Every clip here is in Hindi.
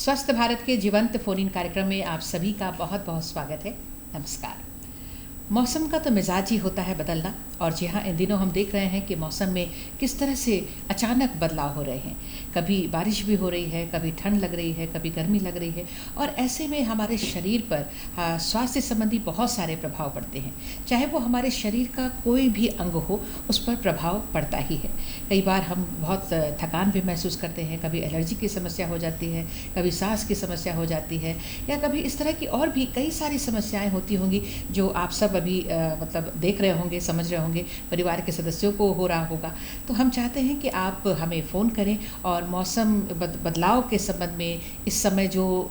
स्वस्थ भारत के जीवंत फोन इन कार्यक्रम में आप सभी का बहुत बहुत स्वागत है। नमस्कार। मौसम का तो मिजाज ही होता है बदलना, और जी हाँ, इन दिनों हम देख रहे हैं कि मौसम में किस तरह से अचानक बदलाव हो रहे हैं। कभी बारिश भी हो रही है, कभी ठंड लग रही है, कभी गर्मी लग रही है, और ऐसे में हमारे शरीर पर स्वास्थ्य संबंधी बहुत सारे प्रभाव पड़ते हैं। चाहे वो हमारे शरीर का कोई भी अंग हो, उस पर प्रभाव पड़ता ही है। कई बार हम बहुत थकान भी महसूस करते हैं, कभी एलर्जी की समस्या हो जाती है, कभी सांस की समस्या हो जाती है, या कभी इस तरह की और भी कई सारी समस्याएं होती होंगी जो आप सब अभी मतलब देख रहे होंगे, समझ रहे होंगे, परिवार के सदस्यों को हो रहा होगा। तो हम चाहते हैं कि आप हमें फ़ोन करें और मौसम बदलाव के संबंध में इस समय जो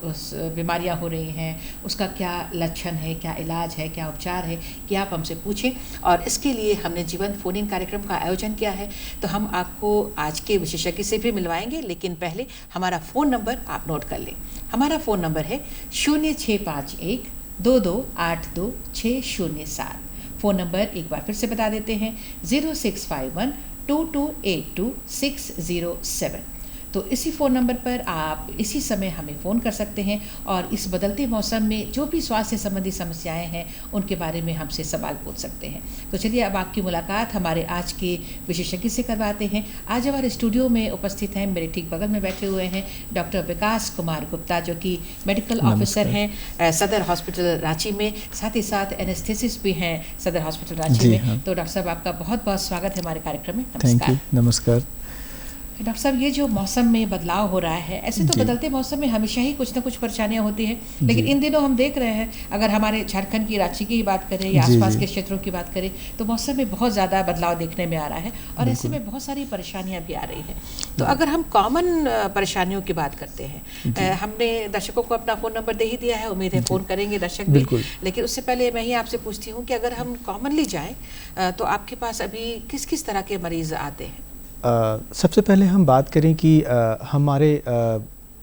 बीमारियां हो रही हैं उसका क्या लक्षण है, क्या इलाज है, क्या उपचार है, कि आप हमसे पूछें। और इसके लिए हमने जीवंत फोन इन कार्यक्रम का आयोजन किया है। तो हम आपको आज के विशेषज्ञ से भी मिलवाएंगे, लेकिन पहले हमारा फ़ोन नंबर आप नोट कर लें। हमारा फ़ोन नंबर है 065122820607। फ़ोन नंबर एक बार फिर से बता देते हैं, 065122822607। तो इसी फ़ोन नंबर पर आप इसी समय हमें फ़ोन कर सकते हैं और इस बदलते मौसम में जो भी स्वास्थ्य संबंधी समस्याएं हैं उनके बारे में हमसे सवाल पूछ सकते हैं। तो चलिए अब आपकी मुलाकात हमारे आज के विशेषज्ञ से करवाते हैं। आज हमारे स्टूडियो में उपस्थित हैं, मेरे ठीक बगल में बैठे हुए हैं डॉक्टर विकास कुमार गुप्ता, जो कि मेडिकल ऑफिसर हैं सदर हॉस्पिटल रांची में, साथ ही साथ एनेस्थेसिस्ट भी हैं सदर हॉस्पिटल रांची में। हाँ। तो डॉक्टर साहब, आपका बहुत बहुत स्वागत है हमारे कार्यक्रम में। Thank you. नमस्कार। डॉक्टर साहब, ये जो मौसम में बदलाव हो रहा है, ऐसे तो बदलते मौसम में हमेशा ही कुछ ना कुछ परेशानियां होती हैं, लेकिन इन दिनों हम देख रहे हैं, अगर हमारे झारखंड की, रांची की ही बात करें या आसपास के क्षेत्रों की बात करें, तो मौसम में बहुत ज़्यादा बदलाव देखने में आ रहा है और ऐसे में बहुत सारी परेशानियां भी आ रही हैं। तो अगर हम कॉमन परेशानियों की बात करते हैं, हमने दर्शकों को अपना फ़ोन नंबर दे ही दिया है, उम्मीद है फ़ोन करेंगे दर्शक भी, लेकिन उससे पहले मैं ही आपसे पूछती हूँ कि अगर हम कॉमनली जाएँ तो आपके पास अभी किस किस तरह के मरीज़ आते हैं? सबसे पहले हम बात करें कि हमारे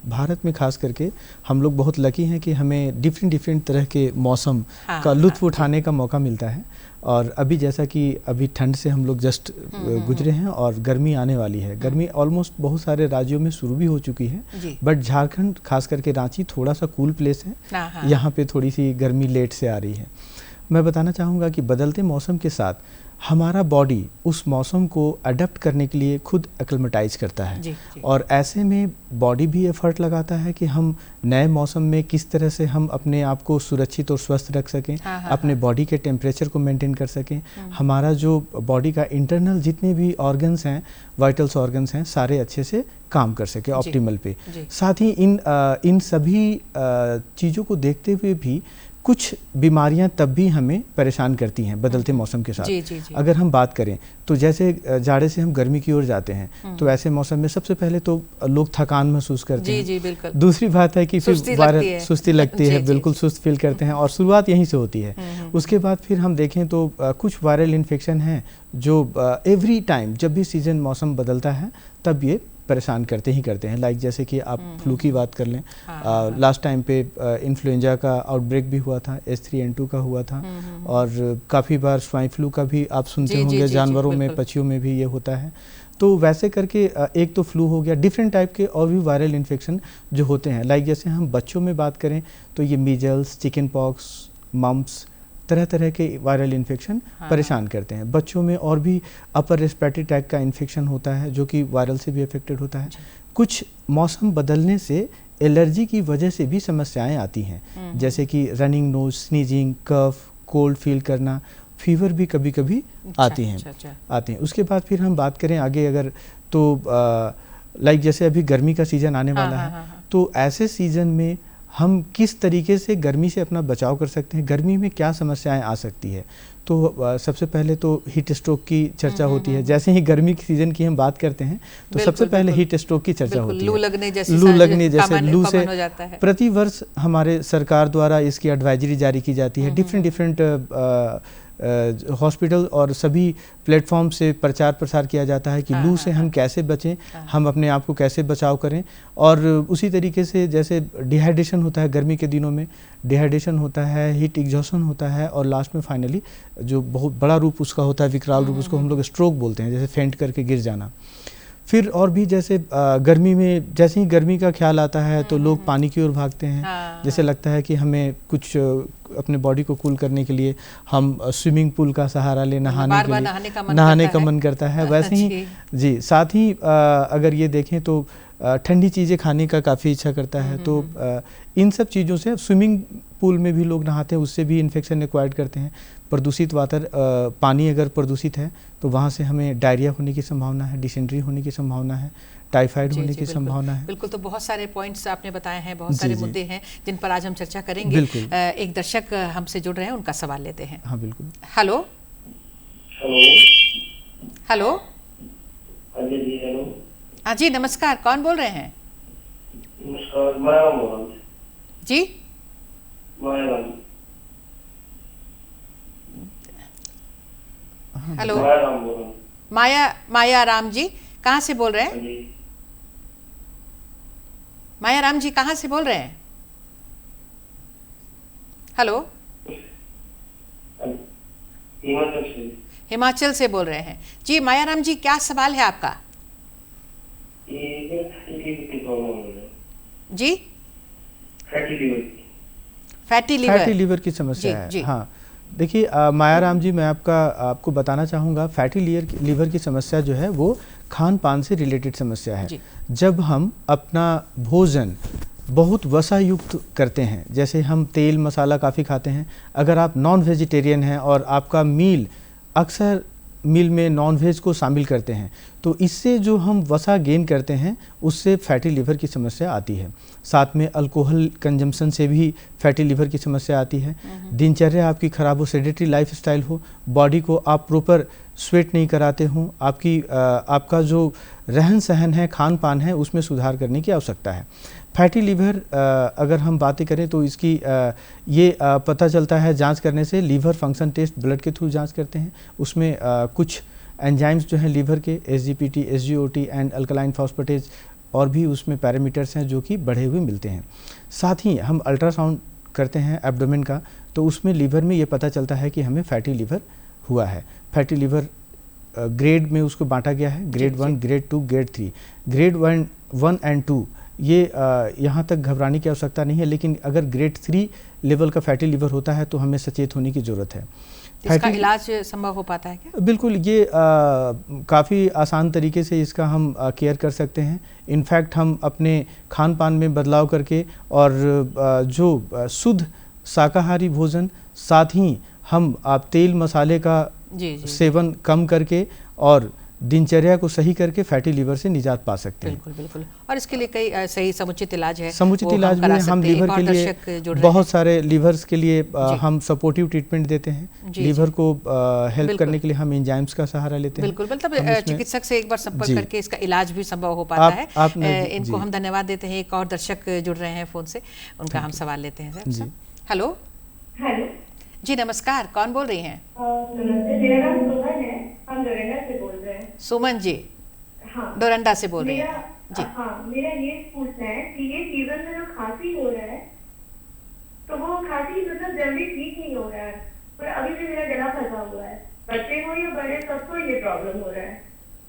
भारत में खास करके हम लोग बहुत लकी हैं कि हमें डिफरेंट तरह के मौसम का लुत्फ़ उठाने का मौका मिलता है। और अभी जैसा कि अभी ठंड से हम लोग जस्ट गुजरे हैं और गर्मी आने वाली है। गर्मी ऑलमोस्ट बहुत सारे राज्यों में शुरू भी हो चुकी है, बट झारखंड खास करके रांची थोड़ा सा कूल प्लेस है, यहाँ पे थोड़ी सी गर्मी लेट से आ रही है। मैं बताना चाहूँगा कि बदलते मौसम के साथ हमारा बॉडी उस मौसम को अडेप्ट करने के लिए खुद एक्लिमेटाइज करता है, और ऐसे में बॉडी भी एफर्ट लगाता है कि हम नए मौसम में किस तरह से हम अपने आप को सुरक्षित और स्वस्थ रख सकें, अपने बॉडी के टेम्परेचर को मेंटेन कर सकें, हमारा जो बॉडी का इंटरनल जितने भी ऑर्गन्स हैं, वाइटल्स ऑर्गन्स हैं, सारे अच्छे से काम कर सके ऑप्टिमल पे। साथ ही इन सभी चीज़ों को देखते हुए भी कुछ बीमारियां तब भी हमें परेशान करती हैं बदलते मौसम के साथ। अगर हम बात करें तो जैसे जाड़े से हम गर्मी की ओर जाते हैं, तो ऐसे मौसम में सबसे पहले तो लोग थकान महसूस करते हैं। दूसरी बात है कि फिर सुस्ती लगती है, बिल्कुल सुस्त फील करते हैं, और शुरुआत यहीं से होती है। उसके बाद फिर हम देखें तो कुछ वायरल इन्फेक्शन हैं जो एवरी टाइम जब भी सीजन मौसम बदलता है तब ये परेशान करते ही करते हैं। लाइक जैसे कि आप फ्लू की बात कर लें, लास्ट टाइम पे इन्फ्लुएंजा का आउटब्रेक भी हुआ था, H3N2 का हुआ था, और काफ़ी बार स्वाइन फ्लू का भी आप सुनते होंगे, जानवरों में, पक्षियों में भी ये होता है। तो वैसे करके एक तो फ्लू हो गया, डिफरेंट टाइप के और भी वायरल इन्फेक्शन जो होते हैं। लाइक जैसे हम बच्चों में बात करें तो ये मीजल्स, चिकन पॉक्स, मम्प्स, तरह तरह के वायरल इन्फेक्शन परेशान करते हैं। बच्चों में और भी अपर रेस्पिरेटरी ट्रैक्ट का इन्फेक्शन होता है जो कि वायरल से भी अफेक्टेड होता है। कुछ मौसम बदलने से एलर्जी की वजह से भी समस्याएं आती हैं, जैसे कि रनिंग नोज, स्नीजिंग, कफ, कोल्ड फील करना, फीवर भी कभी कभी आती हैं। उसके बाद फिर हम बात करें आगे अगर, तो लाइक जैसे अभी गर्मी का सीज़न आने वाला है, तो ऐसे सीज़न में हम किस तरीके से गर्मी से अपना बचाव कर सकते हैं, गर्मी में क्या समस्याएं आ सकती है। तो सबसे पहले तो हीट स्ट्रोक की चर्चा होती है। जैसे ही गर्मी के सीजन की हम बात करते हैं तो सबसे पहले हीट स्ट्रोक की चर्चा होती है। लू लगने जैसे लू से प्रति वर्ष हमारे सरकार द्वारा इसकी एडवाइजरी जारी की जाती है। डिफरेंट हॉस्पिटल और सभी प्लेटफॉर्म से प्रचार प्रसार किया जाता है कि लू से हम कैसे बचें, हम अपने आप को कैसे बचाव करें। और उसी तरीके से जैसे डिहाइड्रेशन होता है गर्मी के दिनों में, डिहाइड्रेशन होता है, हीट एग्जॉशन होता है, और लास्ट में फाइनली जो बहुत बड़ा रूप उसका होता है, विकराल रूप, उसको हम लोग स्ट्रोक बोलते हैं, जैसे फेंट करके गिर जाना। फिर और भी जैसे गर्मी में जैसे ही गर्मी का ख्याल आता है तो लोग पानी की ओर भागते हैं। जैसे लगता है कि हमें कुछ अपने बॉडी को कूल करने के लिए हम स्विमिंग पूल का सहारा ले, नहाने के लिए नहाने का मन करता है। वैसे ही जी, साथ ही अगर ये देखें तो ठंडी चीज़ें खाने का काफ़ी इच्छा करता है। तो इन सब चीज़ों से स्विमिंग पूल में भी लोग नहाते हैं, उससे भी इन्फेक्शन एक्वायर्ड करते हैं। प्रदूषित वाटर पानी अगर प्रदूषित है तो वहाँ से हमें डायरिया होने की संभावना है, डिसेंट्री होने की संभावना है, टाइफाइड होने की संभावना है। बिल्कुल, तो बहुत सारे पॉइंट्स आपने बताए हैं, बहुत सारे मुद्दे हैं जिन पर आज हम चर्चा करेंगे। एक दर्शक हमसे जुड़ रहे हैं, उनका सवाल लेते हैं। हाँ बिल्कुल। Hello hello. हाँ जी, नमस्कार, कौन बोल रहे हैं? नमस्कार, जी हेलो, माया राम जी, कहाँ से बोल रहे हैं? माया राम जी कहाँ से बोल रहे हैं? हेलो, हिमाचल से बोल रहे हैं जी। माया राम जी, क्या सवाल है आपका? जी, फैटी लीवर की समस्या है। हाँ देखिए माया राम जी, मैं आपको बताना चाहूँगा, फैटी लीवर की समस्या जो है वो खान पान से रिलेटेड समस्या है। जब हम अपना भोजन बहुत वसा युक्त करते हैं, जैसे हम तेल मसाला काफ़ी खाते हैं, अगर आप नॉन वेजिटेरियन हैं और आपका मील अक्सर मील में नॉन वेज को शामिल करते हैं, तो इससे जो हम वसा गेन करते हैं उससे फैटी लीवर की समस्या आती है। साथ में अल्कोहल कंजम्पशन से भी फैटी लीवर की समस्या आती है। दिनचर्या आपकी खराब हो, सेडेटरी लाइफस्टाइल हो, बॉडी को आप प्रॉपर स्वेट नहीं कराते हो, आपका जो रहन सहन है, खान पान है, उसमें सुधार करने की आवश्यकता है। फैटी लीवर अगर हम बातें करें तो इसकी ये पता चलता है जांच करने से। लीवर फंक्शन टेस्ट ब्लड के थ्रू जांच करते हैं, उसमें कुछ एंजाइम्स जो हैं लीवर के, SGPT, SGOT and alkaline phosphatase, और भी उसमें पैरामीटर्स हैं जो कि बढ़े हुए मिलते हैं। साथ ही हम अल्ट्रासाउंड करते हैं एब्डोमेन का, तो उसमें लीवर में ये पता चलता है कि हमें फैटी लीवर हुआ है। फैटी लीवर ग्रेड में उसको बांटा गया है, grade 1, grade 2, grade 3। Grade 1 and 2 ये यहाँ तक घबराने की आवश्यकता नहीं है, लेकिन अगर ग्रेड 3 लेवल का फैटी लीवर होता है तो हमें सचेत होने की ज़रूरत है। इसका इलाज संभव हो पाता है क्या? बिल्कुल, ये काफ़ी आसान तरीके से इसका हम केयर कर सकते हैं। इनफैक्ट हम अपने खान पान में बदलाव करके और जो शुद्ध शाकाहारी भोजन, साथ ही हम तेल मसाले का सेवन कम करके और दिनचर्या को सही करके फैटी लीवर से निजात पा सकते हैं। बिल्कुल बिल्कुल, और इसके लिए कई सही समुचित इलाज है। समुचित इलाज में हम लीवर के लिए बहुत सारे लीवर्स के लिए हम सपोर्टिव ट्रीटमेंट देते हैं। लीवर को हेल्प करने के लिए हम एंजाइम्स का सहारा लेते हैं। बिल्कुल, मतलब चिकित्सक से एक बार संपर्क करके इसका इलाज भी संभव हो पाता है। इनको हम धन्यवाद देते हैं। एक और दर्शक जुड़ रहे हैं फोन से, उनका हम सवाल लेते हैं सर। हेलो जी, नमस्कार, कौन बोल रही हैं? नमस्ते, मेरा नाम सुमन है, हम डोरंडा से बोल रहे हैं। सुमन जी, हाँ, डोरंडा से बोल रही हैं जी। हाँ, मेरा ये पूछना है कि ये सीजन में जो खांसी हो रहा है, तो वो खांसी मतलब जल्दी ठीक नहीं हो रहा है, पर अभी भी मेरा गला फंसा हुआ है। बच्चे को या बड़े सबको ये प्रॉब्लम हो रहा है।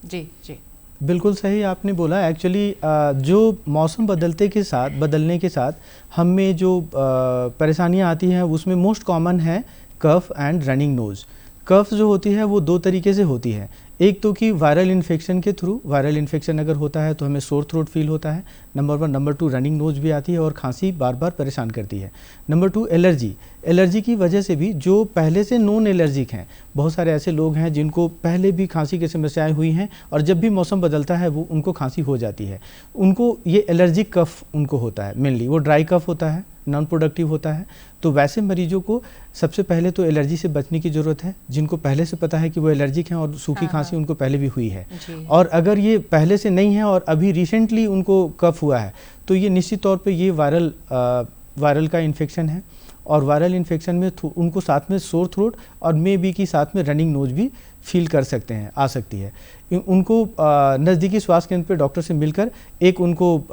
जी जी, बिल्कुल सही आपने बोला। एक्चुअली जो मौसम बदलने के साथ हम में जो परेशानियां आती हैं उसमें मोस्ट कॉमन है कफ एंड रनिंग नोज़। कफ जो होती है वो दो तरीके से होती है। एक तो कि वायरल इन्फेक्शन के थ्रू, वायरल इन्फेक्शन अगर होता है तो हमें सोर थ्रोट फील होता है, नंबर 1। नंबर 2, रनिंग नोज भी आती है और खांसी बार बार परेशान करती है। नंबर 2, एलर्जी की वजह से भी जो पहले से नॉन एलर्जिक हैं, बहुत सारे ऐसे लोग हैं जिनको पहले भी खांसी की समस्याएं हुई हैं और जब भी मौसम बदलता है वो उनको खांसी हो जाती है। उनको ये एलर्जिक कफ उनको होता है, मेनली वो ड्राई कफ होता है, नॉन प्रोडक्टिव होता है। तो वैसे मरीजों को सबसे पहले तो एलर्जी से बचने की ज़रूरत है। जिनको पहले से पता है कि वो एलर्जिक हैं और सूखी खांसी उनको पहले भी हुई है, और अगर ये पहले से नहीं है और अभी रिसेंटली उनको कफ हुआ है तो ये निश्चित तौर पे ये वायरल का इन्फेक्शन है। और वायरल इन्फेक्शन में उनको साथ में सोर थ्रोट और मे बी की साथ में रनिंग नोज भी फील कर सकते हैं, आ सकती है। उनको नज़दीकी स्वास्थ्य केंद्र पे डॉक्टर से मिलकर एक उनको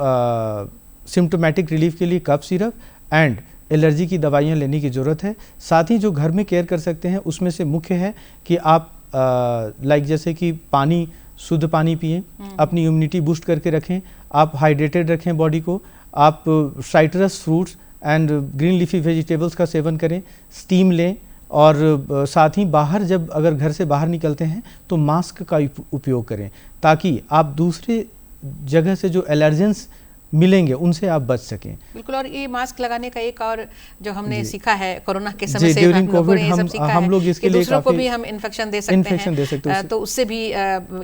सिम्टोमेटिक रिलीफ के लिए कफ सिरप एंड एलर्जी की दवाइयाँ लेने की ज़रूरत है। साथ ही जो घर में केयर कर सकते हैं उसमें से मुख्य है कि आप लाइक जैसे कि पानी शुद्ध पानी पिएं, अपनी इम्यूनिटी बूस्ट करके रखें, आप हाइड्रेटेड रखें बॉडी को, आप citrus fruits and green leafy vegetables का सेवन करें, स्टीम लें, और साथ ही बाहर जब अगर घर से बाहर निकलते हैं तो मास्क का उपयोग करें, ताकि आप दूसरे जगह से जो एलर्जेंस मिलेंगे उनसे आप बच सकें। बिल्कुल। और ये मास्क लगाने का एक और जो हमने सीखा है कोरोना के समय से, ड्यूरिंग कोविड हम लोग इसके लिए दूसरों को भी हम इन्फेक्शन दे सकते हैं, तो उससे भी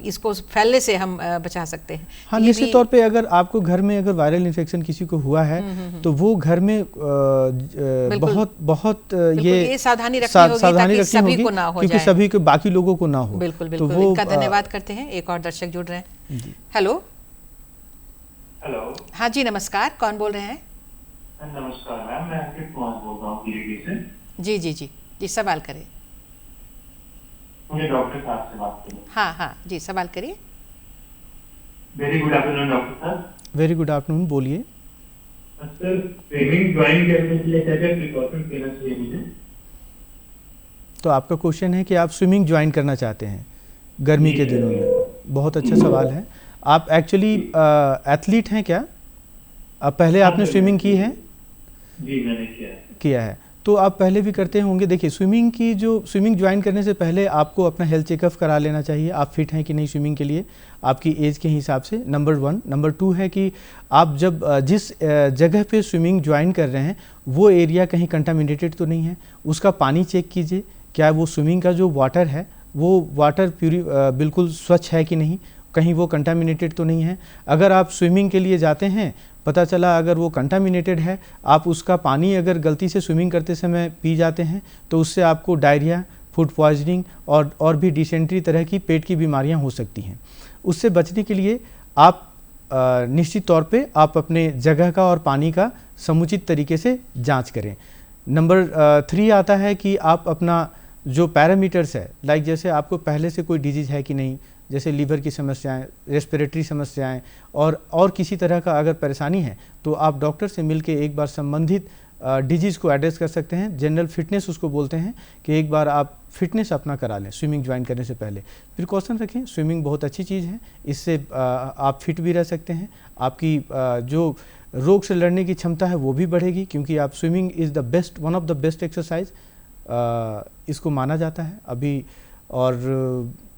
इसको फैलने से हम बचा सकते हैं। हाँ, निश्चित तौर पे अगर आपको घर में अगर वायरल इन्फेक्शन किसी को हुआ है तो वो घर में बहुत ये सावधानी रखनी होगी क्योंकि सभी को, बाकी लोगों को ना हो। बिल्कुल बिल्कुल। इनका धन्यवाद करते हैं। एक और दर्शक जुड़ रहे हैं। हेलो। हेलो। हाँ जी, नमस्कार, कौन बोल रहे हैं? नमस्कार मैम, मैं अंकित कुमार बोल रहा हूँ गिरिडीह से। जी जी जी जी, सवाल करें। मुझे डॉक्टर साहब से बात करनी। हाँ हाँ जी, सवाल करिए। वेरी गुड आफ्टरनून डॉक्टर साहब। वेरी गुड आफ्टरनून, बोलिए। सर, स्विमिंग ज्वाइन करने के लिए क्या क्या प्रिकॉशन लेना चाहिए मुझे? तो आपका क्वेश्चन है कि आप स्विमिंग ज्वाइन करना चाहते हैं गर्मी के दिनों में। बहुत अच्छा सवाल है। आप एक्चुअली एथलीट हैं क्या? पहले आपने स्विमिंग की है? जी, मैंने किया है। तो आप पहले भी करते होंगे। देखिए, स्विमिंग ज्वाइन करने से पहले आपको अपना हेल्थ चेकअप करा लेना चाहिए, आप फिट हैं कि नहीं स्विमिंग के लिए, आपकी एज के हिसाब से, नंबर 1। नंबर 2 है कि आप जब जिस जगह पे स्विमिंग ज्वाइन कर रहे हैं वो एरिया कहीं कंटामिनेटेड तो नहीं है, उसका पानी चेक कीजिए, क्या वो स्विमिंग का जो वाटर है वो वाटर बिल्कुल स्वच्छ है कि नहीं, कहीं वो कंटामिनेटेड तो नहीं है। अगर आप स्विमिंग के लिए जाते हैं, पता चला अगर वो कंटामिनेटेड है, आप उसका पानी अगर गलती से स्विमिंग करते समय पी जाते हैं तो उससे आपको डायरिया, फूड पॉइजनिंग और भी डिसेंट्री तरह की पेट की बीमारियां हो सकती हैं। उससे बचने के लिए आप निश्चित तौर पे आप अपने जगह का और पानी का समुचित तरीके से जांच करें। नंबर 3 आता है कि आप अपना जो पैरामीटर्स है, लाइक जैसे आपको पहले से कोई डिजीज है कि नहीं, जैसे लीवर की समस्याएं, रेस्पिरेटरी समस्याएं और किसी तरह का अगर परेशानी है तो आप डॉक्टर से मिलके एक बार संबंधित डिजीज़ को एड्रेस कर सकते हैं। जनरल फिटनेस उसको बोलते हैं कि एक बार आप फिटनेस अपना करा लें स्विमिंग ज्वाइन करने से पहले। प्रिकॉशन रखें, स्विमिंग बहुत अच्छी चीज़ है, इससे आप फिट भी रह सकते हैं, आपकी जो रोग से लड़ने की क्षमता है वो भी बढ़ेगी, क्योंकि आप swimming is the best, one of the best exercise इसको माना जाता है अभी। और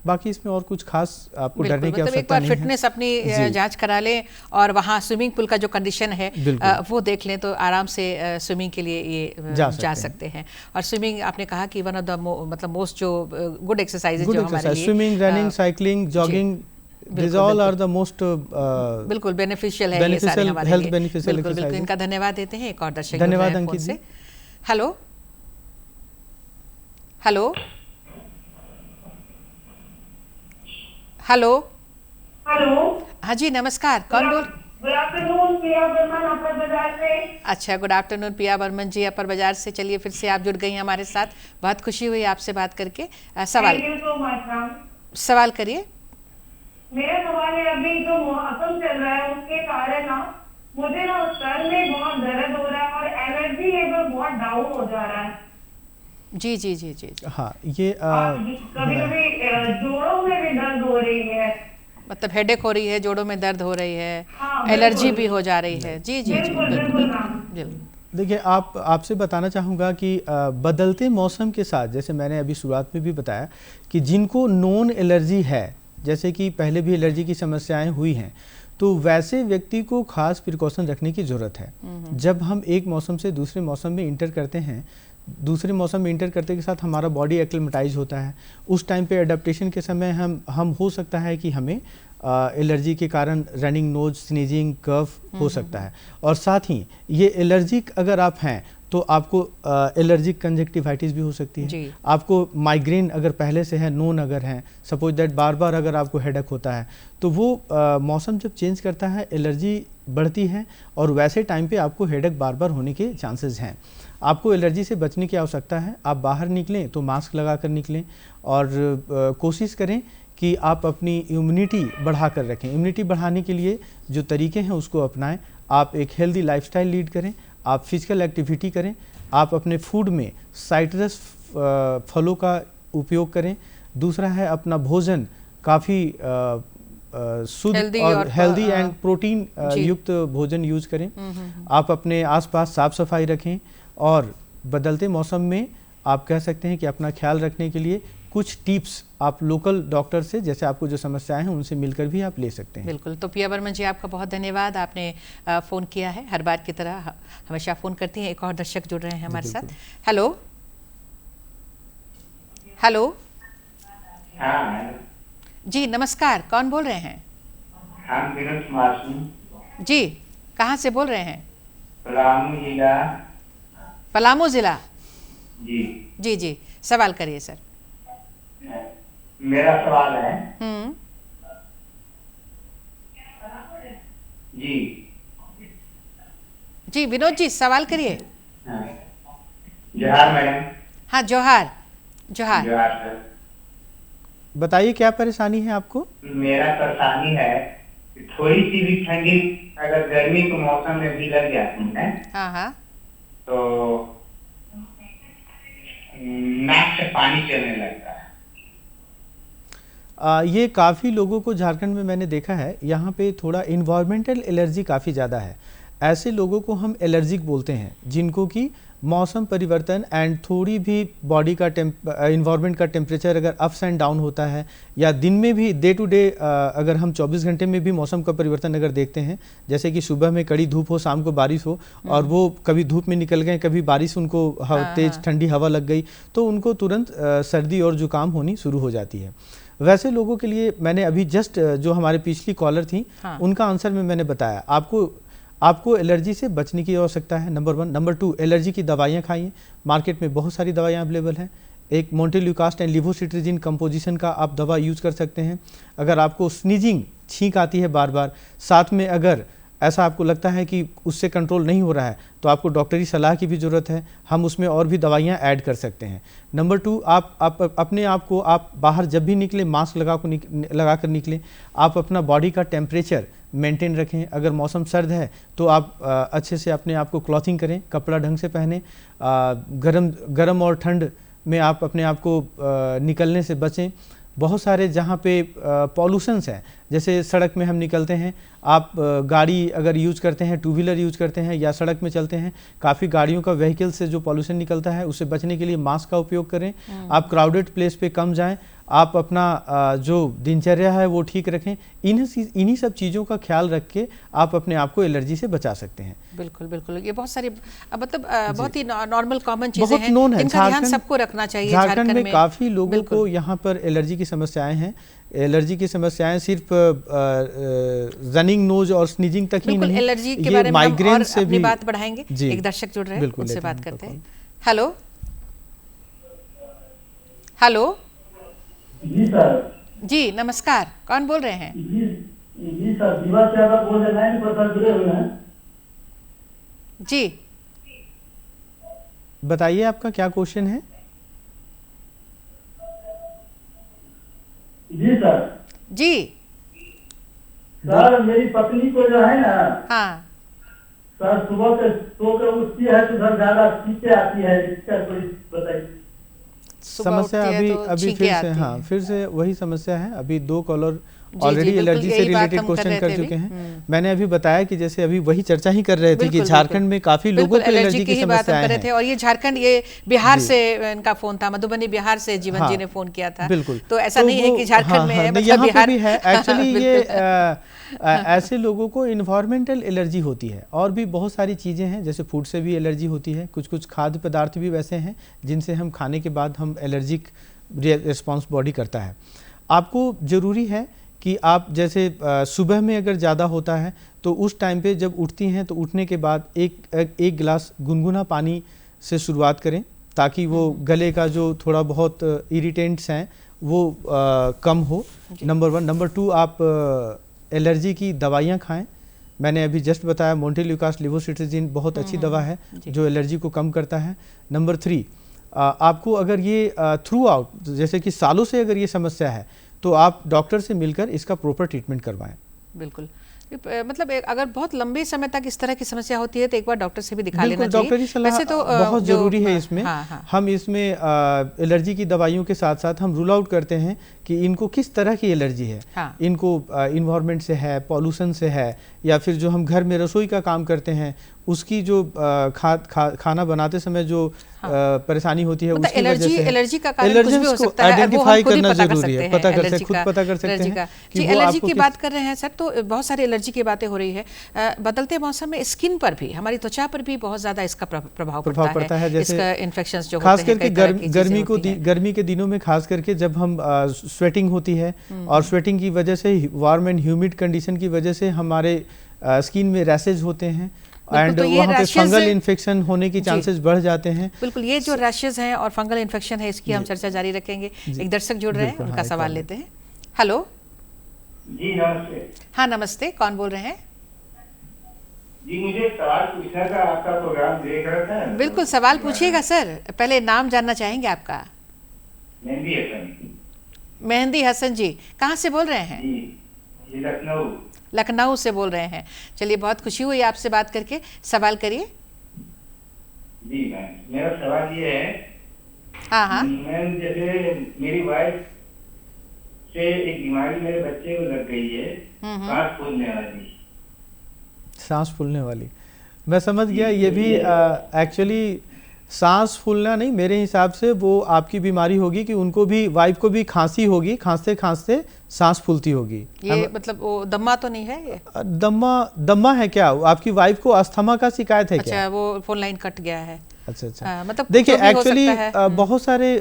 बाकी इसमें और कुछ खास आपको डरने की आवश्यकता नहीं है। फिटनेस अपनी जांच करा लें और वहाँ स्विमिंग पूल का जो कंडीशन है वो देख लें, तो आराम से स्विमिंग के लिए ये जा सकते हैं। और स्विमिंग आपने कहा कि वन ऑफ द मतलब मोस्ट जो गुड एक्सरसाइज जो हमारे लिए, swimming, running, cycling, jogging, these all are the most बिल्कुल बेनिफिशियल है ये सारे हमारे हेल्थ लिए। बेनिफिशियल बिल्कुल एक्सरसाइज। इनका धन्यवाद देते हैं। एक और दर्शक, धन्यवाद Ankit ji. Hello hello hello hello. हाँ जी, नमस्कार, कौन बोल? गुड आफ्टरनून, प्रिया बर्मन, अपर बाजार से। अच्छा, गुड आफ्टरनून प्रिया बर्मन जी, अपर बाजार से। चलिए, फिर से आप जुड़ गई हमारे साथ, बहुत खुशी हुई आपसे बात करके। सवाल thank you so much ma'am. सवाल करिए। मेरा सवाल है, अभी जो मौसम चल रहा है उसके कारण ना मुझे ना सर में बहुत दर्द हो रहा है और एनर्जी लेवल बहुत डाउन हो जा रहा है। जी जी जी जी, हाँ, ये कभी कभी जोड़ों में भी दर्द हो रही है, मतलब हेडेक हो रही है, जोड़ों में दर्द हो रही है, हाँ, एलर्जी भी हो जा रही है। जी जी जी, बिल्कुल। देखिए, आपसे बताना चाहूँगा कि बदलते मौसम के साथ, जैसे मैंने अभी शुरुआत में भी बताया कि जिनको नॉन एलर्जी है, जैसे कि पहले भी एलर्जी की समस्याएं हुई हैं, तो वैसे व्यक्ति को खास प्रिकॉशन रखने की ज़रूरत है। जब हम एक मौसम से दूसरे मौसम में इंटर करते हैं, दूसरे मौसम में इंटर करते के साथ हमारा बॉडी एक्लिमेटाइज होता है। उस टाइम पे एडेप्टेशन के समय हम हो सकता है कि हमें एलर्जी के कारण रनिंग नोज, स्नीजिंग, कफ हो सकता है। और साथ ही ये एलर्जिक अगर आप हैं तो आपको एलर्जिक कंजक्टिवाइटिस भी हो सकती है। आपको माइग्रेन अगर पहले से है, नोन अगर है, सपोज दैट बार बार अगर आपको हेडेक होता है, तो वो मौसम जब चेंज करता है एलर्जी बढ़ती है और वैसे टाइम पे आपको हेडेक बार बार होने के चांसेस हैं। आपको एलर्जी से बचने की आवश्यकता है। आप बाहर निकलें तो मास्क लगा कर निकलें और कोशिश करें कि आप अपनी इम्यूनिटी बढ़ा कर रखें। इम्यूनिटी बढ़ाने के लिए जो तरीके हैं उसको अपनाएं। आप एक हेल्दी लाइफस्टाइल लीड करें, आप फिजिकल एक्टिविटी करें, आप अपने फूड में साइट्रस फलों का उपयोग करें। दूसरा है अपना भोजन काफ़ी शुद्ध और हेल्दी एंड प्रोटीन युक्त भोजन यूज करें। आप अपने आसपास साफ सफाई रखें और बदलते मौसम में आप कह सकते हैं कि अपना ख्याल रखने के लिए कुछ टिप्स आप लोकल डॉक्टर से, जैसे आपको जो समस्याएं हैं उनसे मिलकर भी आप ले सकते हैं। बिल्कुल। तो पिया बर्मन जी, आपका बहुत धन्यवाद, आपने फ़ोन किया है। हर बार की तरह हमेशा फ़ोन करती हैं। एक और दर्शक जुड़ रहे हैं हमारे साथ। Hello hello. हाँ जी नमस्कार, कौन बोल रहे हैं? हम विनोद कुमार सिंह जी, कहाँ से बोल रहे हैं? पलामू जिला। पलामू जिला। जी जी जी, सवाल करिए सर। मेरा सवाल है जी जी विनोद जी, सवाल करिए। जोहार मैडम। हाँ जोहार। जोहार। जोहार सर। बताइए क्या परेशानी है आपको? मेरा परेशानी है कि थोड़ी सी भी ठंडी अगर गर्मी के मौसम में भी लग जाती है हाँ हाँ, तो नाक से पानी चलने लगता है। ये काफ़ी लोगों को झारखंड में मैंने देखा है। यहाँ पे थोड़ा इन्वायरमेंटल एलर्जी काफ़ी ज़्यादा है। ऐसे लोगों को हम एलर्जिक बोलते हैं, जिनको कि मौसम परिवर्तन एंड थोड़ी भी बॉडी का इन्वायरमेंट का टेम्परेचर अगर अप्स एंड डाउन होता है, या दिन में भी डे टू डे अगर हम 24 घंटे में भी मौसम का परिवर्तन अगर देखते हैं, जैसे कि सुबह में कड़ी धूप हो, शाम को बारिश हो, और वो कभी धूप में निकल गए, कभी बारिश उनको तेज ठंडी हवा लग गई, तो उनको तुरंत सर्दी और जुकाम होनी शुरू हो जाती है। वैसे लोगों के लिए मैंने अभी जस्ट जो हमारे पिछली कॉलर थी उनका आंसर में मैंने बताया, आपको एलर्जी से बचने की आवश्यकता है, नंबर 1। नंबर 2, एलर्जी की दवाइयाँ खाइए। मार्केट में बहुत सारी दवाइयाँ अवेलेबल हैं। एक मोंटेल्यूकास्ट एंड लिवोसिट्रिजिन कंपोजिशन का आप दवा यूज़ कर सकते हैं। अगर आपको स्नीजिंग, छींक आती है बार बार, साथ में अगर ऐसा आपको लगता है कि उससे कंट्रोल नहीं हो रहा है, तो आपको डॉक्टरी सलाह की भी ज़रूरत है। हम उसमें और भी दवाइयाँ ऐड कर सकते हैं। नंबर 2, आप अपने आप को, आप बाहर जब भी निकलें मास्क लगा कर निकलें। आप अपना बॉडी का टेम्परेचर मेंटेन रखें। अगर मौसम सर्द है तो आप अच्छे से अपने आप को क्लॉथिंग करें, कपड़ा ढंग से पहने। गरम और ठंड में आप अपने आप को निकलने से बचें। बहुत सारे जहाँ पे पॉल्यूशंस हैं, जैसे सड़क में हम निकलते हैं, आप गाड़ी अगर यूज़ करते हैं, टू व्हीलर यूज़ करते हैं या सड़क में चलते हैं, काफ़ी गाड़ियों का व्हीकल से जो पॉल्यूशन निकलता है उससे बचने के लिए मास्क का उपयोग करें। आप क्राउडेड प्लेस पे कम जाएं। आप अपना जो दिनचर्या है वो ठीक रखें। इन्हीं सब चीज़ों का ख्याल रख के आप अपने आप को एलर्जी से बचा सकते हैं। बिल्कुल बिल्कुल, ये बहुत सारी मतलब बहुत ही नॉर्मल कॉमन चीजें बहुत हैं, नोन है। जिनका ध्यान सबको रखना चाहिए। झारखंड में काफ़ी लोगों को यहाँ पर एलर्जी की समस्याएं हैं। एलर्जी की समस्याएं सिर्फ रनिंग नोज और स्नीजिंग तक ही नहीं, एलर्जी के बारे में माइग्रेन और से अपनी भी बात बढ़ाएंगे। एक दर्शक जुड़ रहे हैं, उनसे बात करते हैं। Hello hello. जी सर। जी नमस्कार, कौन बोल रहे हैं? जी सर, जीवा से आप बोल रहे हैं, पर जुड़े हुए हैं। जी बताइए आपका क्या क्वेश्चन है? जी सर। जी सर, मेरी पत्नी को जो है ना, हाँ सर सुबह से सो कर उठती है तो सर ज्यादा छींके आती है, इसका कोई बताइए। समस्या अभी फिर से वही समस्या है। अभी 2 कॉलर ऑलरेडी एलर्जी से रिलेटेड क्वेश्चन कर चुके हैं। मैंने अभी बताया कि जैसे अभी वही चर्चा ही कर रहे थे कि झारखंड में काफी लोगों को एलर्जी की समस्याएं हैं। और ये झारखंड, ये बिहार से इनका फोन था, मधुबनी बिहार से जीवन जी ने फोन किया था। बिल्कुल, तो ऐसा नहीं है कि झारखंड में है, मतलब बिहार भी है। एक्चुअली ये ऐसे लोगों को इन्वायरमेंटल एलर्जी होती है, और भी बहुत सारी चीज़ें हैं, जैसे फूड से भी एलर्जी होती है। कुछ खाद्य पदार्थ भी वैसे हैं जिनसे हम खाने के बाद हम एलर्जिक रिस्पॉन्स बॉडी करता है। आपको ज़रूरी है कि आप जैसे सुबह में अगर ज़्यादा होता है तो उस टाइम पे जब उठती हैं तो उठने के बाद एक गिलास गुनगुना पानी से शुरुआत करें, ताकि वो गले का जो थोड़ा बहुत इरिटेंट्स हैं वो कम हो। नंबर 1। नंबर 2, आप एलर्जी की दवाइयाँ खाएं। मैंने अभी जस्ट बताया मोंटेल्यूकास्ट लिवोसिट्रिजिन बहुत अच्छी दवा है जो एलर्जी को कम करता है। नंबर 3, आपको अगर ये थ्रू आउट, जैसे कि सालों से अगर ये समस्या है, तो आप डॉक्टर से मिलकर इसका प्रॉपर ट्रीटमेंट करवाएं। बिल्कुल। मतलब अगर बहुत लंबे समय तक इस तरह की समस्या होती है तो एक बार डॉक्टर से भी दिखा लेना चाहिए। डॉक्टर की सलाह वैसे तो बहुत जरूरी है इसमें। हाँ। हम इसमें एलर्जी की दवाइयों के साथ साथ हम रूल आउट करते हैं कि इनको किस तरह की एलर्जी है। हाँ। इनको इन्वायरमेंट से है, पॉल्यूशन से है, या फिर जो हम घर में रसोई का काम करते हैं उसकी जो खाना बनाते समय जो परेशानी होती है उसकी वजह से एलर्जी का कारण कुछ भी हो सकता है। आइडेंटिफाई करना जरूरी है, खुद पता कर सकते हैं कि एलर्जी की बात कर रहे हैं सर, तो बहुत सारी एलर्जी की बातें हो रही है। बदलते मौसम में स्किन पर भी, हमारी त्वचा पर भी बहुत ज्यादा इसका प्रभाव पड़ता है। जैसे इन्फेक्शंस जो खास करके गर्मी के दिनों में, खास करके जब हम स्वेटिंग होती है और स्वेटिंग की वजह से, वार्म एंड ह्यूमिड कंडीशन की वजह से हमारे स्किन में रैशेज होते हैं एंड वहाँ पे फंगल इन्फेक्शन होने की चांसेस बढ़ जाते हैं। बिल्कुल, ये जो रैशेज हैं और फंगल इन्फेक्शन है इसकी हम चर्चा जारी रखेंगे। एक दर्शक जुड़ रहे हैं, उनका सवाल लेते हैं। हेलो जी नमस्ते। हाँ नमस्ते, कौन बोल रहे हैं? जी मुझे सवाल पूछना था, आपका प्रोग्राम देख रहा था। बिल्कुल, सवाल पूछिएगा सर। पहले नाम जानना चाहेंगे आपका? मेहंदी हसन। मेहंदी हसन जी, कहाँ से बोल रहे हैं? जी लखनऊ। लखनऊ से बोल रहे हैं। चलिए, बहुत खुशी हुई आपसे बात करके। सवाल करिए। जी मैम, मेरा सवाल ये है। हाँ। मैम जैसे मेरी वाइफ से एक बीमारी मेरे बच्चे को लग गई है, सांस फूलने वाली। सांस फूलने वाली, मैं समझ गया। ये भी एक्चुअली सांस फूलना नहीं, मेरे हिसाब से वो आपकी बीमारी होगी कि उनको भी, वाइफ को भी खांसी होगी, खांसते खांसते सांस फूलती होगी। ये मतलब वो दम्मा तो नहीं है? ये दम्मा है क्या? आपकी वाइफ को अस्थमा का शिकायत है? अच्छा, वो फोन लाइन कट गया है। अच्छा। मतलब देखिए, एक्चुअली बहुत सारे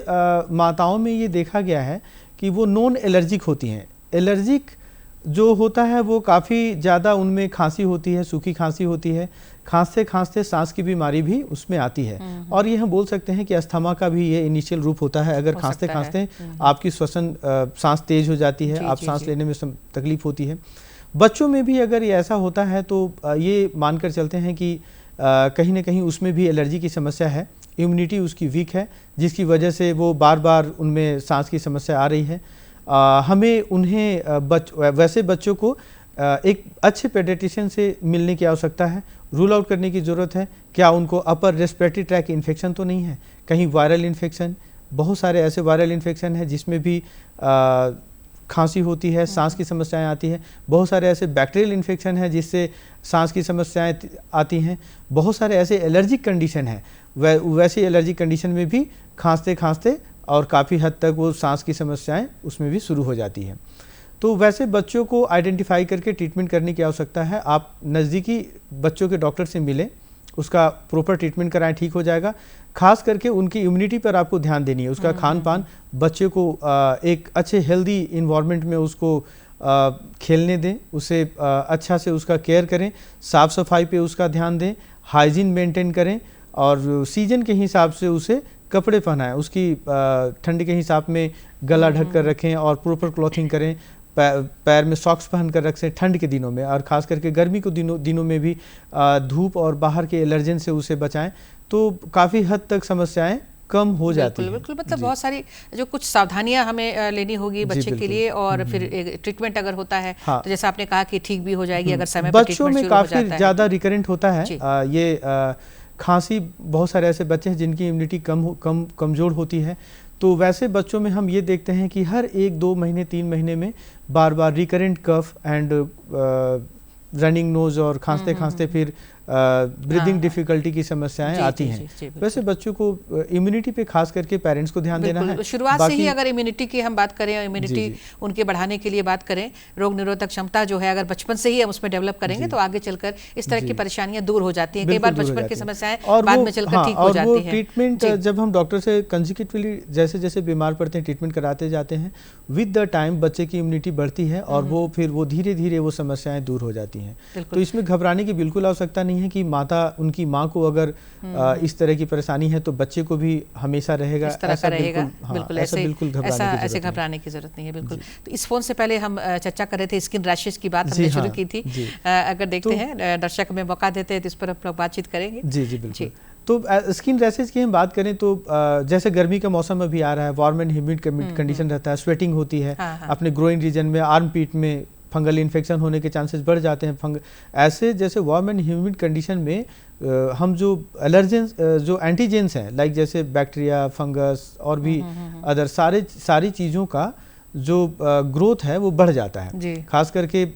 माताओं में ये देखा गया है कि वो नॉन एलर्जिक होती हैं। एलर्जिक जो होता है वो काफ़ी ज़्यादा उनमें खांसी होती है, सूखी खांसी होती है, खांसते खांसते सांस की बीमारी भी उसमें आती है। और ये हम बोल सकते हैं कि अस्थमा का भी ये इनिशियल रूप होता है। अगर खांसते खांसते आपकी श्वसन सांस तेज हो जाती है, आप सांस लेने में तकलीफ होती है। बच्चों में भी अगर ये ऐसा होता है तो ये मानकर चलते हैं कि कहीं ना कहीं उसमें भी एलर्जी की समस्या है, इम्यूनिटी उसकी वीक है, जिसकी वजह से वो बार बार उनमें सांस की समस्या आ रही है। हमें उन्हें वैसे बच्चों को एक अच्छे पेडियाट्रिशियन से मिलने की आवश्यकता है, रूल आउट करने की ज़रूरत है। क्या उनको अपर रेस्पिरेटरी ट्रैक इन्फेक्शन तो नहीं है, कहीं वायरल इन्फेक्शन? बहुत सारे ऐसे वायरल इन्फेक्शन है जिसमें भी खांसी होती है, सांस की समस्याएं आती हैं। बहुत सारे ऐसे बैक्टीरियल इन्फेक्शन है जिससे सांस की समस्याएं आती हैं। बहुत सारे ऐसे एलर्जिक कंडीशन है, वैसी एलर्जिक कंडीशन में भी खांसते खांसते और काफ़ी हद तक वो सांस की समस्याएं उसमें भी शुरू हो जाती हैं। तो वैसे बच्चों को आइडेंटिफाई करके ट्रीटमेंट करने की आवश्यकता है। आप नज़दीकी बच्चों के डॉक्टर से मिलें, उसका प्रॉपर ट्रीटमेंट कराएं, ठीक हो जाएगा। खास करके उनकी इम्यूनिटी पर आपको ध्यान देनी है, उसका खान पान, बच्चे को एक अच्छे हेल्दी इन्वायरमेंट में उसको खेलने दें, उसे अच्छा से उसका केयर करें, साफ़ सफाई पे उसका ध्यान दें, हाइजीन मेंटेन करें और सीजन के हिसाब से उसे कपड़े पहनाएं, उसकी ठंड के हिसाब में गला ढक कर रखें और प्रॉपर क्लॉथिंग करें, पैर में सॉक्स पहन कर रखें ठंड के दिनों में, और ख़ास करके गर्मी के दिनों में भी धूप और बाहर के एलर्जन से उसे बचाएं, तो काफ़ी हद तक समस्याएं कम हो जाती हैं। बिल्कुल, मतलब बहुत सारी जो कुछ सावधानियां हमें लेनी होगी बच्चे के लिए, और फिर ट्रीटमेंट अगर होता है तो जैसा आपने कहा कि ठीक भी हो जाएगी अगर समय पर बच्चों में काफ़ी ज़्यादा रिकरेंट होता है ये खांसी। बहुत सारे ऐसे बच्चे हैं जिनकी इम्यूनिटी कमज़ोर होती है, तो वैसे बच्चों में हम ये देखते हैं कि हर 1-2 महीने 3 महीने में बार बार recurrent cough and running nose और खांसते खांसते फिर ब्रीदिंग डिफिकल्टी की समस्याएं आती हैं। वैसे बच्चों को इम्यूनिटी पे खास करके पेरेंट्स को ध्यान देना है। शुरुआत से ही अगर इम्यूनिटी की हम बात करें, इम्यूनिटी उनके बढ़ाने के लिए बात करें, रोग निरोधक क्षमता जो है अगर बचपन से ही हम उसमें डेवलप करेंगे तो आगे चलकर इस तरह की परेशानियां दूर हो जाती हैं। कई बार बचपन की समस्याएं बाद में चलकर ठीक हो जाती हैं। ट्रीटमेंट जब हम डॉक्टर से कंसेक्यूटिवली जैसे जैसे बीमार पड़ते हैं ट्रीटमेंट कराते जाते हैं, विद द टाइम बच्चे की इम्यूनिटी बढ़ती है और वो फिर वो धीरे धीरे वो समस्याएं दूर हो जाती हैं। तो इसमें घबराने की बिल्कुल आवश्यकता नहीं है कि माता उनकी माँ को अगर इस तरह की परेशानी है तो बच्चे को भी हमेशा रहेगा, इस तरह का रहेगा। बिल्कुल ऐसे घबराने की जरूरत नहीं है। बिल्कुल। तो इस फोन से पहले हम चर्चा कर रहे थे स्किन रैशेज की बात हमने शुरू की थी। अगर देखते हैं दर्शक में मौका देते हैं तो इस पर हम बातचीत करेंगे। जी बिल्कुल। तो स्किन रैशेज की हम बात करें तो जैसे गर्मी का मौसम अभी आ रहा है, वार्म एंड ह्यूमिड कंडीशन रहता है, स्वेटिंग होती है अपने ग्रोइन रीजन में, आर्म पीट में, फंगल इन्फेक्शन होने के चांसेस बढ़ जाते हैं। ऐसे जैसे वार्म एंड ह्यूमिड कंडीशन में हम जो एलर्जेंस जो एंटीजेंस हैं लाइक जैसे बैक्टीरिया, फंगस और भी अदर सारी चीज़ों का जो ग्रोथ है वो बढ़ जाता है। खास करके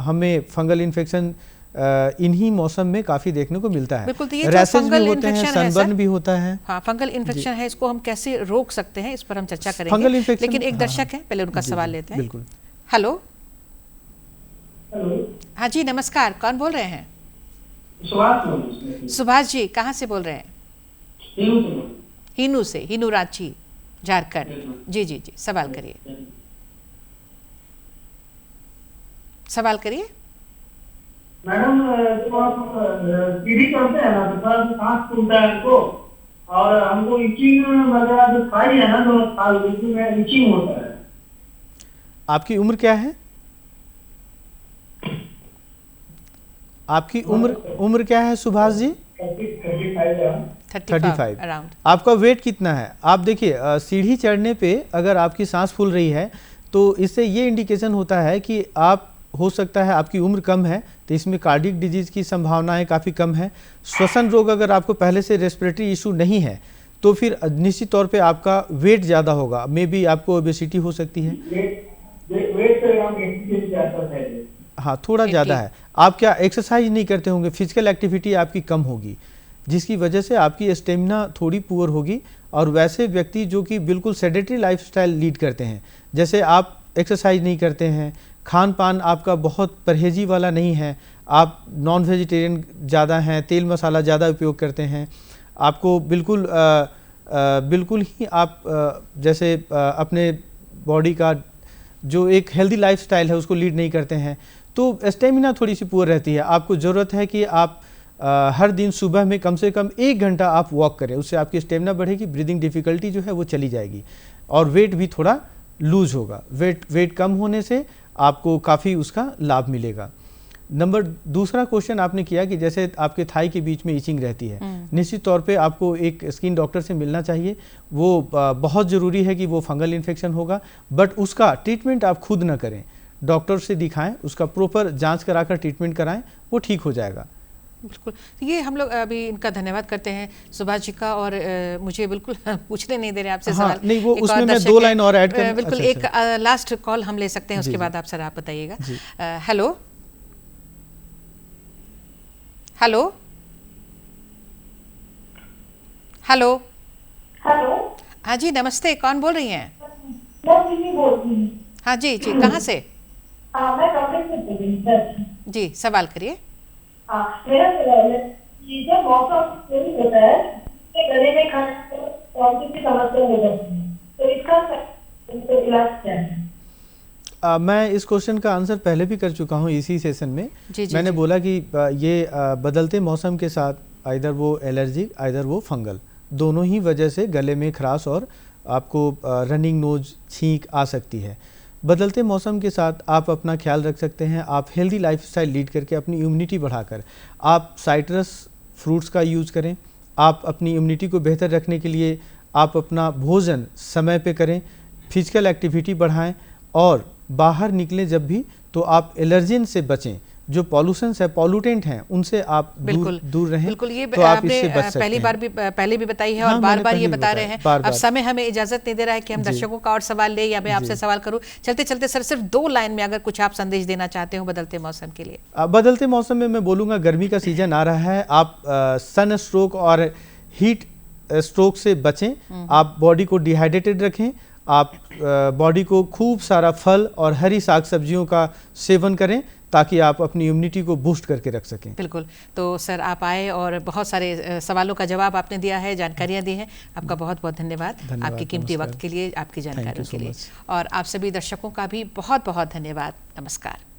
हमें फंगल इन्फेक्शन इन्हीं मौसम में काफी देखने को मिलता है। बिल्कुल, तो ये रैशेस भी होते हैं, सनबर्न भी होता है। हाँ, फंगल इन्फेक्शन है, इसको हम कैसे रोक सकते हैं इस पर हम चर्चा करेंगे। लेकिन एक दर्शक है, पहले उनका सवाल लेते हैं। बिल्कुल। हेलो। हेलो। हाँ जी, नमस्कार, कौन बोल रहे हैं? सुभाष जी, कहाँ से बोल रहे हैं? हीनू से, हीनू रांची, झारखंड। जी जी जी, सवाल करिए, सवाल करिए। मैडम, जो आप सीढ़ी चढ़ते हैं ना तो थोड़ा सांस फूलता है हमको, और हमको इचिंग वगैरह जो खाई है ना तो खाई में इचिंग होता है। आपकी उम्र क्या है? आपकी उम्र क्या है सुभाष जी? 35 अराउंड। आपका वेट कितना है? आप देखिए, सीढ़ी चढ़ने पे अगर आपकी सांस फूल रही है तो इससे ये इंडिकेशन होता है कि आप हो सकता है आपकी उम्र कम है, तो इसमें कार्डियक डिजीज की संभावनाएं काफ़ी कम है। श्वसन रोग अगर आपको पहले से रेस्पिरेटरी इशू नहीं है तो फिर निश्चित तौर पे आपका वेट ज़्यादा होगा, मे बी आपको ओबेसिटी हो सकती है। हाँ, थोड़ा ज़्यादा है। आप क्या एक्सरसाइज नहीं करते होंगे, फिजिकल एक्टिविटी आपकी कम होगी, जिसकी वजह से आपकी स्टेमिना थोड़ी पुअर होगी। और वैसे व्यक्ति जो कि बिल्कुल सेडेटरी लाइफस्टाइल लीड करते हैं, जैसे आप एक्सरसाइज नहीं करते हैं, खान पान आपका बहुत परहेजी वाला नहीं है, आप नॉन वेजिटेरियन ज़्यादा हैं, तेल मसाला ज़्यादा उपयोग करते हैं, आपको बिल्कुल ही आप जैसे अपने बॉडी का जो एक हेल्दी लाइफस्टाइल है उसको लीड नहीं करते हैं, तो स्टेमिना थोड़ी सी पुअर रहती है। आपको ज़रूरत है कि आप हर दिन सुबह में कम से कम 1 घंटा आप वॉक करें, उससे आपकी स्टेमिना बढ़ेगी, ब्रीदिंग डिफ़िकल्टी जो है वो चली जाएगी और वेट भी थोड़ा लूज होगा। वेट कम होने से आपको काफ़ी उसका लाभ मिलेगा। दूसरा क्वेश्चन आपने किया कि जैसे आपके थाई के बीच में इचिंग रहती है, निश्चित तौर पे आपको एक स्किन डॉक्टर से मिलना चाहिए। वो बहुत ज़रूरी है कि वो फंगल इन्फेक्शन होगा, बट उसका ट्रीटमेंट आप खुद ना करें, डॉक्टर से दिखाएं, उसका प्रॉपर जांच कराकर ट्रीटमेंट कराएं, वो ठीक हो जाएगा। बिल्कुल, ये हम लोग अभी इनका धन्यवाद करते हैं सुभाष जी का, और मुझे बिल्कुल पूछने नहीं दे रहे आपसे सवाल। नहीं, वो उसमें मैं 2 लाइन और ऐड कर। बिल्कुल, एक लास्ट कॉल हम ले सकते हैं, उसके बाद आप सर आप बताइएगा। Hello hello hello hello. हाँ जी, नमस्ते, कौन बोल रही हैं? मैं मिनी बोल रही हूँ। हाँ जी जी, कहाँ से? मैं कपड़े से बोल रही हूँ जी, सवाल करिए। मेरा सवाल है कि जब मौसम चेंज होता है तो गले में खांसी की समस्या हो जाती है, तो इसका इलाज क्या है? मैं इस क्वेश्चन का आंसर पहले भी कर चुका हूँ इसी सेशन में। मैंने बोला कि ये बदलते मौसम के साथ आइदर वो एलर्जिक आइदर वो फंगल, दोनों ही वजह से गले में खराश और आपको रनिंग नोज, छींक आ सकती है। बदलते मौसम के साथ आप अपना ख्याल रख सकते हैं। आप हेल्दी लाइफस्टाइल लीड करके अपनी इम्यूनिटी बढ़ाकर आप साइट्रस फ्रूट्स का यूज़ करें। आप अपनी इम्यूनिटी को बेहतर रखने के लिए आप अपना भोजन समय पे करें, फिजिकल एक्टिविटी बढ़ाएं और बाहर निकलें जब भी तो आप एलर्जिन से बचें। जो पॉल्यूशंस है, पॉल्यूटेंट हैं, उनसे आप दूर रहें। बिल्कुल, ये तो आप इससे बच सकते हैं। पहले भी बताई है और बार-बार ये बता रहे हैं। अब समय हमें इजाजत नहीं दे रहा है कि हम दर्शकों का और सवाल ले या मैं आपसे सवाल करूं। चलते चलते सर सिर्फ 2 लाइन में अगर कुछ आप संदेश देना चाहते हो बदलते मौसम के लिए। बदलते मौसम में मैं बोलूँगा, गर्मी का सीजन आ रहा है, आप सन स्ट्रोक और हीट स्ट्रोक से बचें। आप बॉडी को डिहाइड्रेटेड रखें, आप बॉडी को खूब सारा फल और हरी साग सब्जियों का सेवन करें ताकि आप अपनी इम्यूनिटी को बूस्ट करके रख सकें। बिल्कुल, तो सर आप आए और बहुत सारे सवालों का जवाब आपने दिया है, जानकारियां दी हैं। आपका बहुत बहुत धन्यवाद आपके कीमती वक्त के लिए, आपकी जानकारियों के लिए। और आप सभी दर्शकों का भी बहुत बहुत धन्यवाद। नमस्कार।